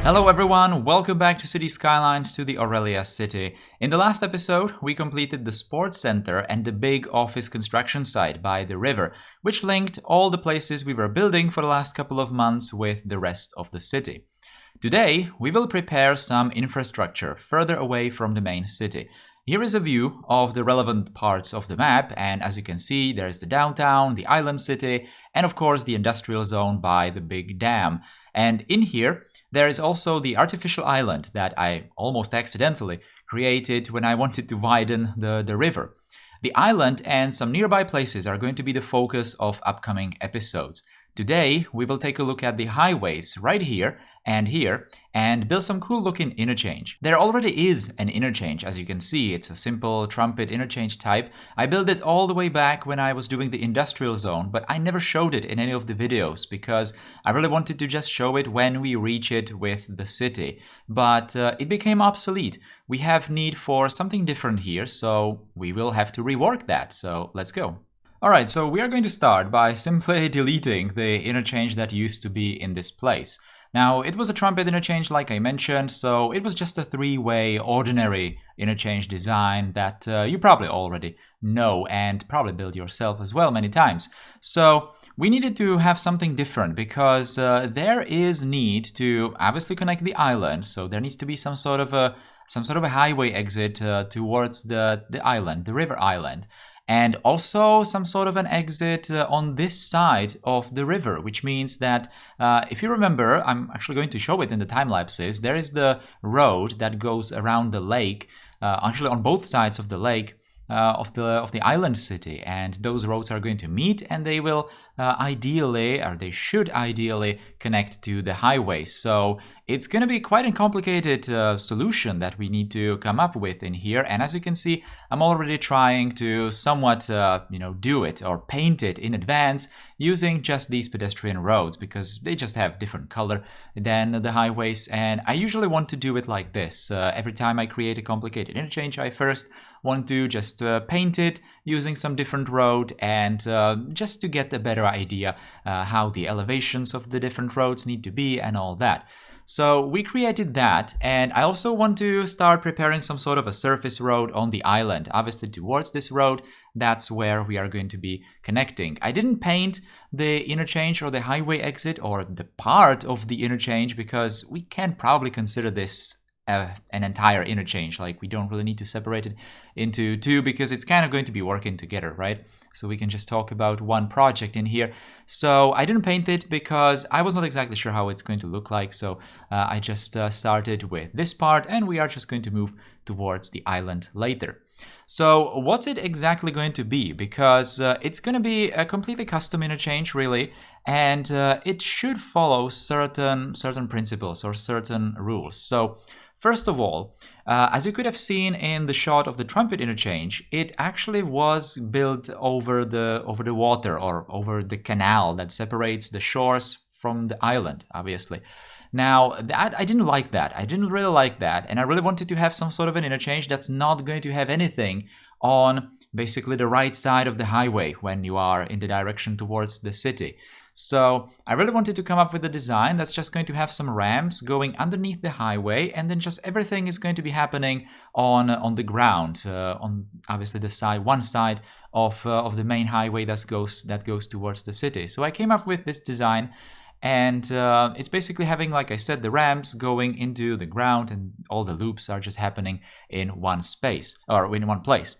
Hello everyone, welcome back to City Skylines to the Aurelia city. In the last episode, we completed the sports center and the big office construction site by the river, which linked all the places we were building for the last couple of months with the rest of the city. Today, we will prepare some infrastructure further away from the main city. Here is a view of the relevant parts of the map, and as you can see, there's the downtown, the island city, and of course the industrial zone by the big dam. And in here, there is also the artificial island that I almost accidentally created when I wanted to widen the river. The island and some nearby places are going to be the focus of upcoming episodes. Today, we will take a look at the highways right here and build some cool looking interchange. There already is an interchange, as you can see. It's a simple trumpet interchange type. I built it all the way back when I was doing the industrial zone, but I never showed it in any of the videos because I really wanted to just show it when we reach it with the city. But it became obsolete. We have need for something different here, so we will have to rework that. So let's go. Alright, so we are going to start by simply deleting the interchange that used to be in this place. Now, it was a trumpet interchange like I mentioned, so it was just a three-way ordinary interchange design that you probably already know and probably built yourself as well many times. So we needed to have something different because there is need to obviously connect the island, so there needs to be some sort of a highway exit towards the island, the river island. And also some sort of an exit on this side of the river, which means that if you remember, I'm actually going to show it in the time lapses, there is the road that goes around the lake, actually on both sides of the lake of the island city, and those roads are going to meet and they will they should ideally connect to the highway. So it's going to be quite a complicated solution that we need to come up with in here. And as you can see, I'm already trying to somewhat do it or paint it in advance using just these pedestrian roads because they just have different color than the highways. And I usually want to do it like this. Every time I create a complicated interchange, I first want to just paint it using some different road and just to get a better idea how the elevations of the different roads need to be and all that. So we created that, and I also want to start preparing some sort of a surface road on the island. Obviously towards this road, that's where we are going to be connecting. I didn't paint the interchange or the highway exit or the part of the interchange because we can probably consider this an entire interchange. Like we don't really need to separate it into two because it's kind of going to be working together, right? So we can just talk about one project in here. So I didn't paint it because I was not exactly sure how it's going to look like. So I just started with this part and we are just going to move towards the island later. So what's it exactly going to be? Because it's going to be a completely custom interchange really, and it should follow certain principles or certain rules. So first of all, as you could have seen in the shot of the trumpet interchange, it actually was built over the water or over the canal that separates the shores from the island, obviously. Now, I didn't like that. I didn't really like that, and I really wanted to have some sort of an interchange that's not going to have anything on basically the right side of the highway when you are in the direction towards the city. So I really wanted to come up with a design that's just going to have some ramps going underneath the highway, and then just everything is going to be happening on the ground, on obviously the side, one side of the main highway that goes towards the city. So I came up with this design, and it's basically having, like I said, the ramps going into the ground, and all the loops are just happening in one space or in one place.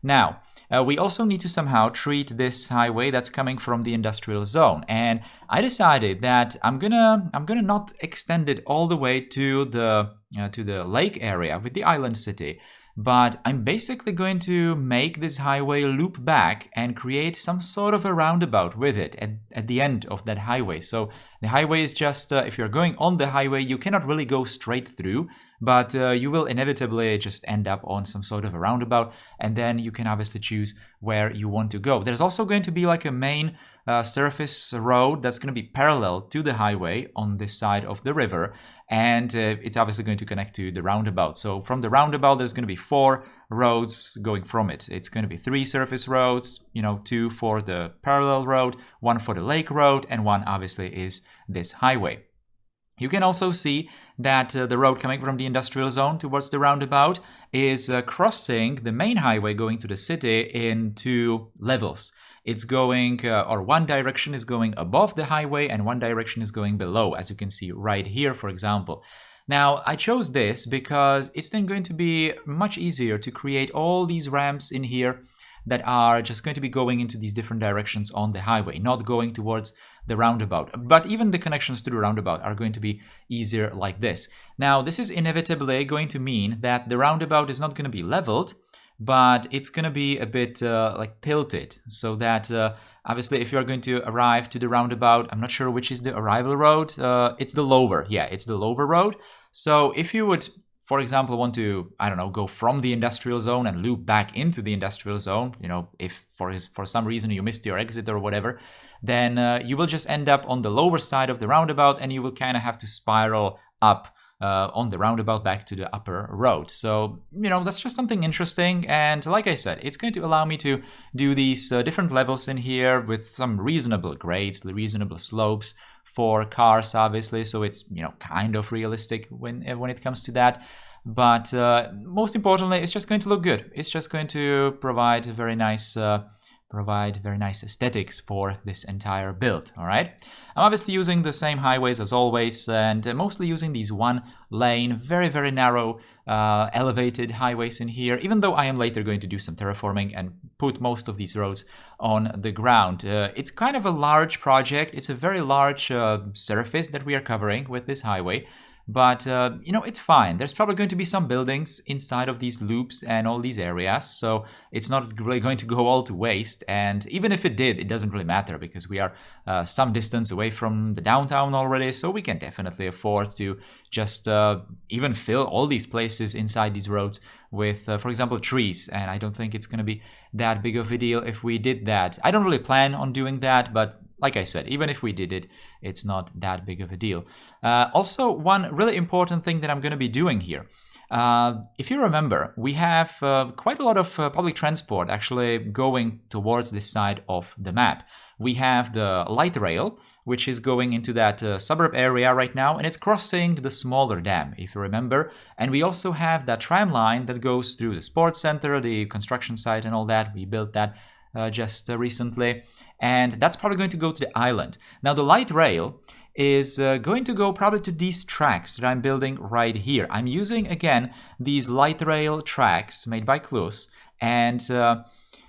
Now, we also need to somehow treat this highway that's coming from the industrial zone, and I decided that I'm gonna not extend it all the way to the lake area with the island city, but I'm basically going to make this highway loop back and create some sort of a roundabout with it at the end of that highway. So the highway is just, if you're going on the highway, you cannot really go straight through, but you will inevitably just end up on some sort of a roundabout, and then you can obviously choose where you want to go. There's also going to be like a main surface road that's going to be parallel to the highway on this side of the river, and it's obviously going to connect to the roundabout. So from the roundabout, there's going to be 4 roads going from it. It's going to be 3 surface roads, 2 for the parallel road, 1 for the lake road, and 1 obviously is this highway. You can also see that the road coming from the industrial zone towards the roundabout is crossing the main highway going to the city in two levels. It's going, or one direction is going above the highway and one direction is going below, as you can see right here, for example. Now, I chose this because it's then going to be much easier to create all these ramps in here that are just going to be going into these different directions on the highway, not going towards the roundabout. But even the connections to the roundabout are going to be easier like this. Now, this is inevitably going to mean that the roundabout is not going to be leveled, but it's going to be a bit like tilted, so that obviously if you're going to arrive to the roundabout, I'm not sure which is the arrival road. It's the lower, yeah, it's the lower road. So if you would, for example, want to, I don't know, go from the industrial zone and loop back into the industrial zone, you know, if for some reason you missed your exit or whatever, then you will just end up on the lower side of the roundabout and you will kind of have to spiral up on the roundabout back to the upper road. So, you know, that's just something interesting. And like I said, it's going to allow me to do these different levels in here with some reasonable grades, reasonable slopes for cars, obviously. So it's, you know, kind of realistic when it comes to that. But most importantly, it's just going to look good. It's just going to provide very nice aesthetics for this entire build. All right, I'm obviously using the same highways as always, and mostly using these one lane, very narrow elevated highways in here, even though I am later going to do some terraforming and put most of these roads on the ground. It's kind of a large project. It's a very large surface that we are covering with this highway. But, you know, it's fine. There's probably going to be some buildings inside of these loops and all these areas, so it's not really going to go all to waste. And even if it did, it doesn't really matter because we are some distance away from the downtown already, so we can definitely afford to just even fill all these places inside these roads with, for example, trees. And I don't think it's going to be that big of a deal if we did that. I don't really plan on doing that, but like I said, even if we did it, it's not that big of a deal. Also, one really important thing that I'm going to be doing here. If you remember, we have quite a lot of public transport actually going towards this side of the map. We have the light rail, which is going into that suburb area right now, and it's crossing the smaller dam, if you remember. And we also have that tram line that goes through the sports center, the construction site and all that. We built that just recently. And that's probably going to go to the island. Now, the light rail is going to go probably to these tracks that I'm building right here. I'm using, again, these light rail tracks made by Akruas. And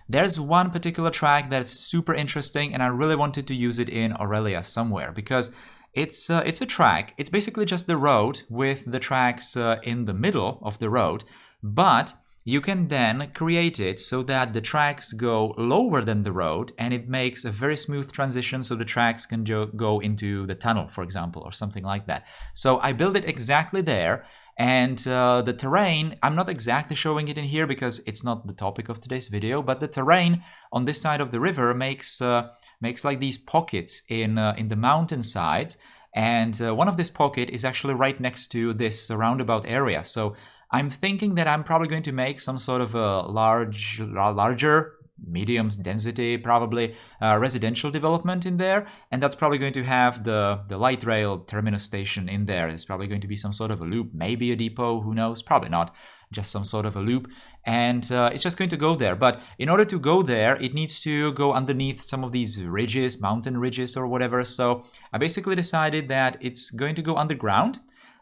there's one particular track that's super interesting, and I really wanted to use it in Aurelia somewhere because it's a track. It's basically just the road with the tracks in the middle of the road, but you can then create it so that the tracks go lower than the road, and it makes a very smooth transition so the tracks can go into the tunnel, for example, or something like that. So I built it exactly there, and the terrain, I'm not exactly showing it in here because it's not the topic of today's video, but the terrain on this side of the river makes like these pockets in the mountain sides, and one of this pocket is actually right next to this roundabout area. So I'm thinking that I'm probably going to make some sort of a larger, medium density, probably residential development in there, and that's probably going to have the light rail terminus station in there. It's probably going to be some sort of a loop, maybe a depot, who knows, probably not, just some sort of a loop, and it's just going to go there. But in order to go there, it needs to go underneath some of these ridges, mountain ridges or whatever, so I basically decided that it's going to go underground.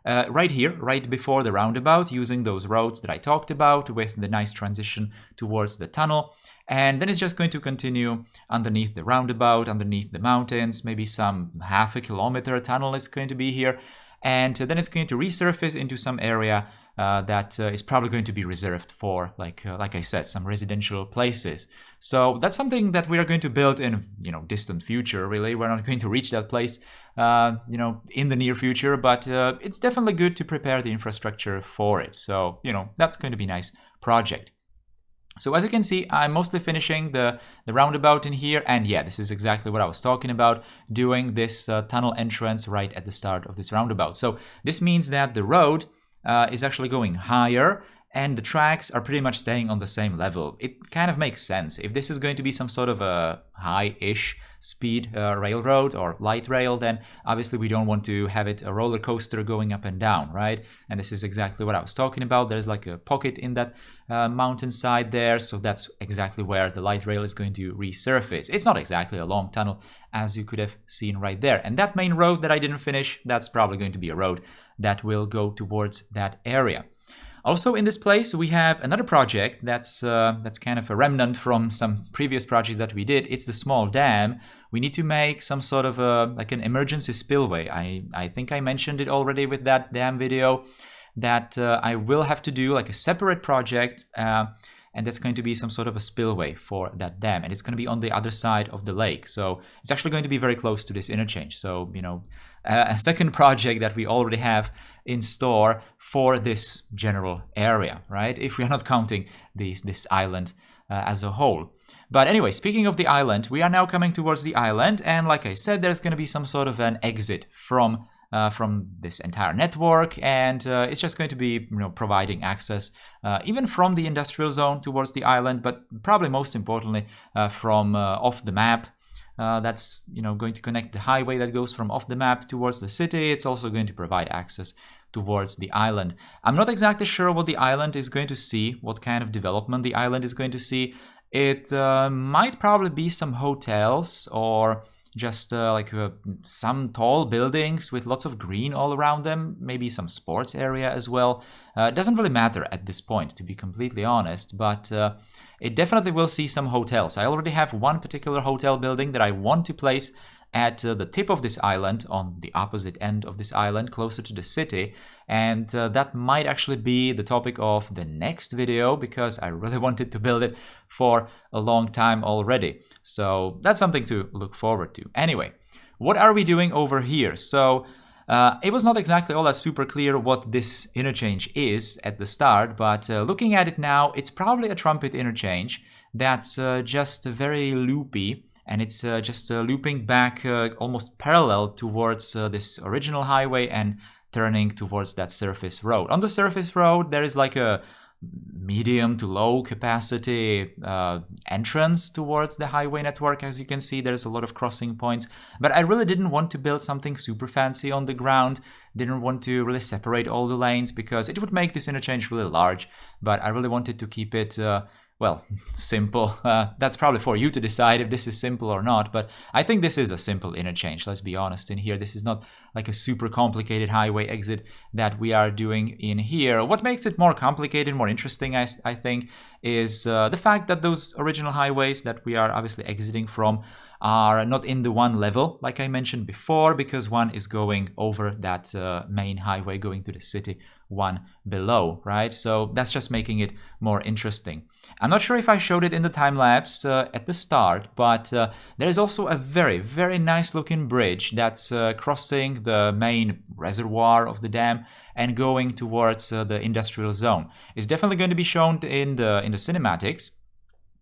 Right here, right before the roundabout, using those roads that I talked about with the nice transition towards the tunnel. And then it's just going to continue underneath the roundabout, underneath the mountains, maybe some half a kilometer tunnel is going to be here. And then it's going to resurface into some area that is probably going to be reserved for, like I said, some residential places. So that's something that we are going to build in, distant future, really. We're not going to reach that place, in the near future, but it's definitely good to prepare the infrastructure for it. So, that's going to be a nice project. So as you can see, I'm mostly finishing the roundabout in here, and yeah, this is exactly what I was talking about, doing this tunnel entrance right at the start of this roundabout. So this means that the road is actually going higher, and the tracks are pretty much staying on the same level. It kind of makes sense. If this is going to be some sort of a high-ish speed railroad or light rail, then obviously we don't want to have it a roller coaster going up and down, right? And this is exactly what I was talking about. There's like a pocket in that mountainside there, so that's exactly where the light rail is going to resurface. It's not exactly a long tunnel, as you could have seen right there. And that main road that I didn't finish, that's probably going to be a road that will go towards that area. Also in this place we have another project that's kind of a remnant from some previous projects that we did. It's the small dam. We need to make some sort of like an emergency spillway. I think I mentioned it already with that dam video, that I will have to do like a separate project, and that's going to be some sort of a spillway for that dam, and it's going to be on the other side of the lake. So it's actually going to be very close to this interchange. So, you know, a second project that we already have in store for this general area, right? If we are not counting this island as a whole. But anyway, speaking of the island, we are now coming towards the island, and like I said, there's going to be some sort of an exit from this entire network, and it's just going to be, you know, providing access even from the industrial zone towards the island, but probably most importantly from off the map. That's, you know, going to connect the highway that goes from off the map towards the city. It's also going to provide access towards the island. I'm not exactly sure what the island is going to see, what kind of development the island is going to see. It might probably be some hotels or just like some tall buildings with lots of green all around them, maybe some sports area as well. It doesn't really matter at this point, to be completely honest, but it definitely will see some hotels. I already have one particular hotel building that I want to place at the tip of this island, on the opposite end of this island, closer to the city, and that might actually be the topic of the next video, because I really wanted to build it for a long time already. So that's something to look forward to. Anyway, what are we doing over here? So it was not exactly all that super clear what this interchange is at the start, but looking at it now, it's probably a trumpet interchange that's just very loopy. And it's just looping back almost parallel towards this original highway and turning towards that surface road. On the surface road, there is like a medium to low capacity entrance towards the highway network. As you can see, there's a lot of crossing points. But I really didn't want to build something super fancy on the ground. Didn't want to really separate all the lanes, because it would make this interchange really large. But I really wanted to keep it well, simple. That's probably for you to decide if this is simple or not, but I think this is a simple interchange, let's be honest. In here, this is not like a super complicated highway exit that we are doing in here. What makes it more complicated, more interesting, I think, is the fact that those original highways that we are obviously exiting from are not in the one level, like I mentioned before, because one is going over that main highway going to the city, one below, right? So that's just making it more interesting. I'm not sure if I showed it in the time lapse at the start, but there is also a very, very nice looking bridge that's crossing the main reservoir of the dam and going towards the industrial zone. It's definitely going to be shown in the cinematics.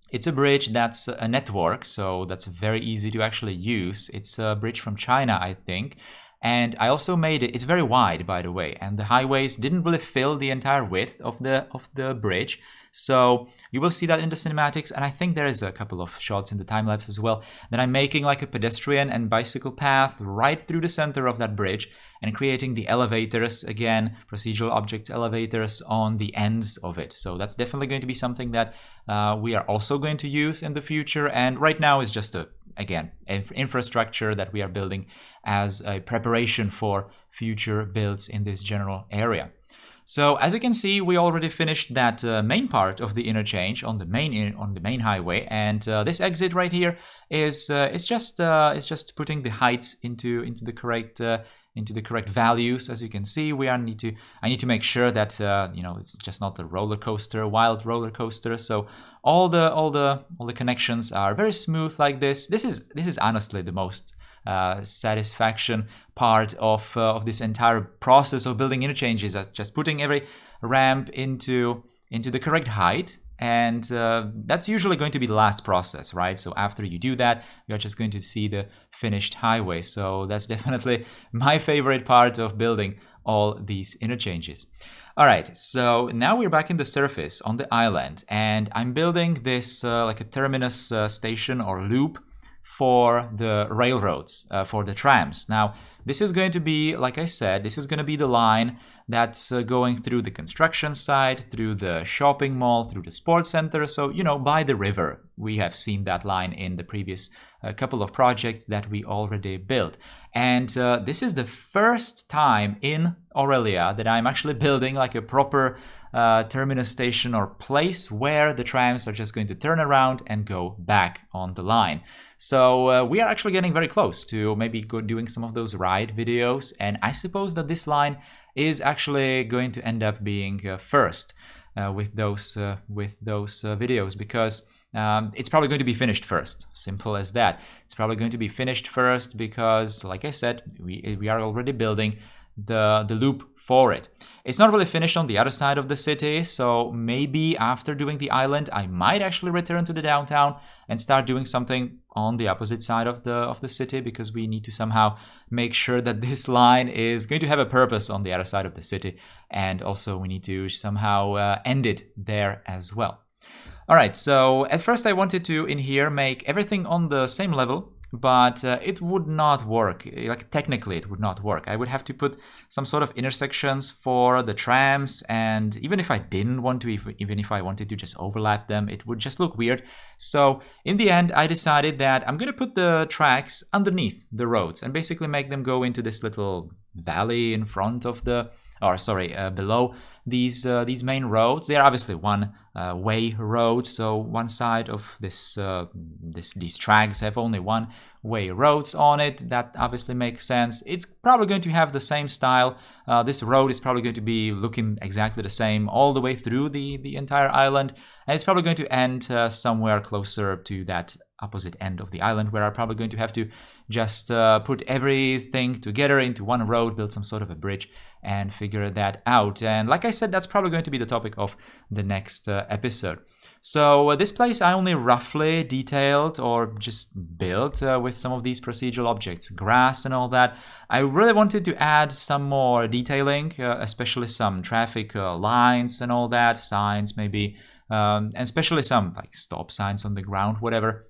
It's a bridge that's a network, so that's very easy to actually use. It's a bridge from China, I think. And I also made it, it's very wide, by the way, and the highways didn't really fill the entire width of the bridge. So you will see that in the cinematics, and I think there is a couple of shots in the time-lapse as well, that I'm making like a pedestrian and bicycle path right through the center of that bridge and creating the elevators, again, procedural objects elevators on the ends of it. So that's definitely going to be something that we are also going to use in the future, and right now is just again, infrastructure that we are building as a preparation for future builds in this general area. So as you can see, we already finished that main part of the interchange on the main highway, and this exit right here is just putting the heights into the correct values. As you can see, I need to make sure that it's just not a roller coaster, wild roller coaster. So all the connections are very smooth like this. This is honestly the most satisfaction part of this entire process of building interchanges, just putting every ramp into the correct height. And that's usually going to be the last process, right? So after you do that, you're just going to see the finished highway. So that's definitely my favorite part of building all these interchanges. Alright, so now we're back in the surface on the island, and I'm building this like a terminus station or loop for the railroads, for the trams. Now, this is going to be, like I said, this is going to be the line that's going through the construction site, through the shopping mall, through the sports center. So, you know, by the river. We have seen that line in the previous couple of projects that we already built. And this is the first time in Aurelia that I'm actually building like a proper terminus station or place where the trams are just going to turn around and go back on the line. So we are actually getting very close to maybe doing some of those ride videos, and I suppose that this line is actually going to end up being first with those videos, because it's probably going to be finished first. Simple as that. It's probably going to be finished first because, like I said, we are already building the loop for it. It's not really finished on the other side of the city, so maybe after doing the island, I might actually return to the downtown and start doing something on the opposite side of the city, because we need to somehow make sure that this line is going to have a purpose on the other side of the city, and also we need to somehow end it there as well. Alright, so at first I wanted to, in here, make everything on the same level, but it would not work. Like, technically it would not work. I would have to put some sort of intersections for the trams, and even if I didn't want to, even if I wanted to just overlap them, it would just look weird. So in the end, I decided that I'm gonna put the tracks underneath the roads and basically make them go into this little valley in front of the, or sorry, below these main roads. They are obviously one-way roads, so one side of these tracks have only one-way roads on it. That obviously makes sense. It's probably going to have the same style. This road is probably going to be looking exactly the same all the way through the entire island, and it's probably going to end somewhere closer to that opposite end of the island, where I'm probably going to have to just put everything together into one road, build some sort of a bridge, and figure that out. And like I said, that's probably going to be the topic of the next episode. So this place I only roughly detailed or just built with some of these procedural objects, grass and all that. I really wanted to add some more detailing, especially some traffic lines and all that, signs maybe, and especially some like stop signs on the ground, whatever.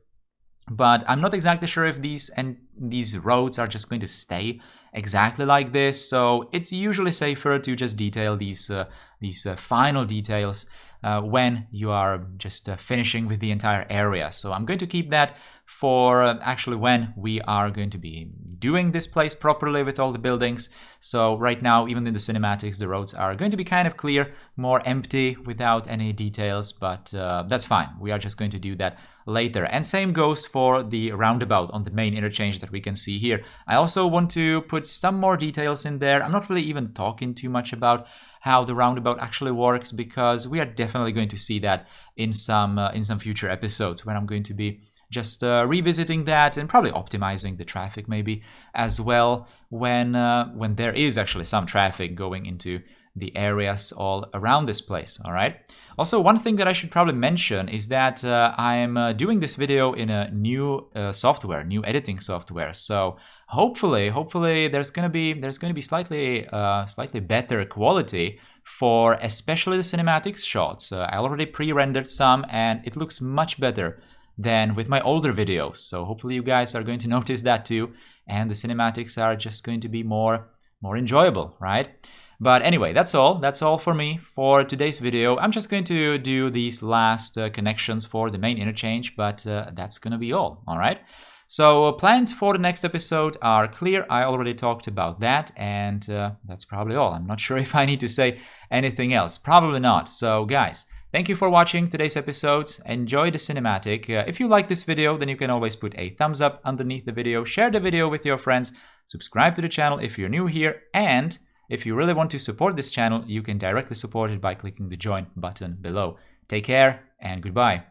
But I'm not exactly sure if these roads are just going to stay exactly like this, so it's usually safer to just detail these final details when you are just finishing with the entire area. So I'm going to keep that for actually when we are going to be doing this place properly with all the buildings. So right now, even in the cinematics, the roads are going to be kind of clear, more empty without any details, but that's fine. We are just going to do that later. And same goes for the roundabout on the main interchange that we can see here. I also want to put some more details in there. I'm not really even talking too much about how the roundabout actually works, because we are definitely going to see that in some future episodes, when I'm going to be just revisiting that and probably optimizing the traffic maybe as well, when there is actually some traffic going into the areas all around this place. All right. Also, one thing that I should probably mention is that I'm doing this video in a new software, new editing software. So hopefully there's gonna be slightly better quality for especially the cinematics shots. I already pre-rendered some, and it looks much better than with my older videos. So hopefully you guys are going to notice that too, and the cinematics are just going to be more enjoyable, right? But anyway, that's all for me for today's video. I'm just going to do these last connections for the main interchange, but that's gonna be all right? So plans for the next episode are clear. I already talked about that, and that's probably all. I'm not sure if I need to say anything else. Probably not. So guys, thank you for watching today's episode. Enjoy the cinematic. If you like this video, then you can always put a thumbs up underneath the video, share the video with your friends, subscribe to the channel if you're new here, and if you really want to support this channel, you can directly support it by clicking the join button below. Take care and goodbye.